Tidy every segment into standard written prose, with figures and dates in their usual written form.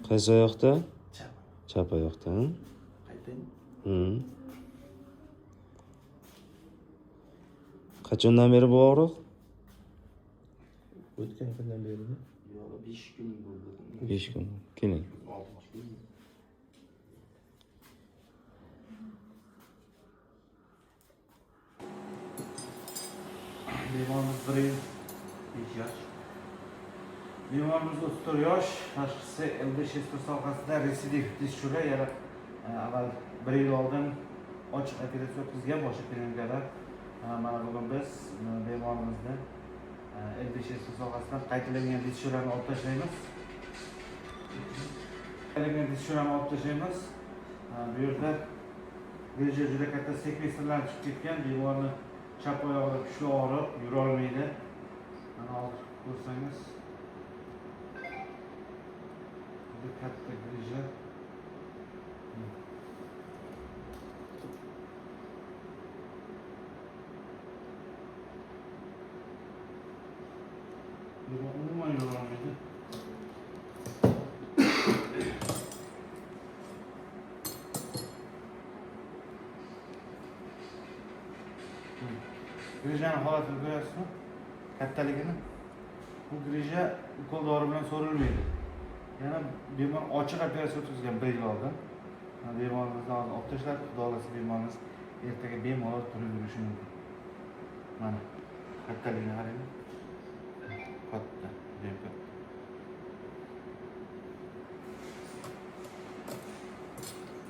Qaysi oyoqda? Chap. Chap oyoqda. Qaytaymi? Qachondan beri bu og'riq? O'tgan kundan berimi? Yo'q, 5 kun bo'ldi. 5 kun. Keling. 6 kun. Bemorimiz 1 yil 5 yosh. Bemorimiz 34 yosh, tashxisi LB6 sohasida residiv tish shuri, yana avval 1 yil oldin ochiq operatsiya o'tkazgan boshqa klinikada. Mana bugun biz bemorimizni LB6 sohasidan qaytarilgan tish shurini olib tashlaymiz. Qaytarilgan tish shurini olib tashlaymiz. Bu yerda juda katta sekvestrlar chiqib ketgan, bemorni chap oyog'ida kuchli og'riq, yura olmaydi. Mana olib ko'rsangiz juda katta grija. Umuman yura olmaydi. Grijani holatini ko'ryapsizmi? Kattaligini. Bu grija ukol dori bilan so'rilmaydi. Yana bemor ochiq operatsiya o'tkazgan 1 yil oldin. Bemorimizni hozir olib tashlab, xudo xolasa bemorimiz ertaga bemalol turib yurishi mumkin. Mana kattaligini qarang. Katta, juda katta.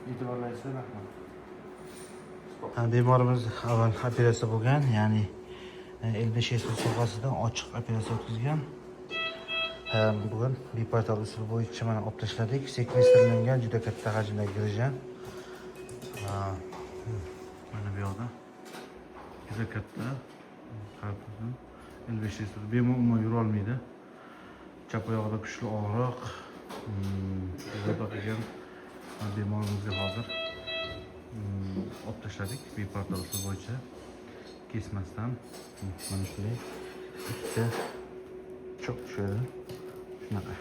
E'tiborlaringizga rahmat. Bemorimiz avval operatsiya bo'lgan, ya'ni LB6 sohasidan ochiq operatsiya o'tkazgan. Bugun bipartal usul bo'yicha mana olib tashladik. Sekvestrlangan juda katta hajmdagi grija. Mana bu yoqda juda katta. LB6 bemor umuman yura olmaydi. Chap oyog'ida kuchli og'riq. Juda baqagan bemorimizga hozir olib tashladik bipartal usul bo'yicha kesmasdan. Mana shunday ikkita cho'q tushadi. Shunaqa.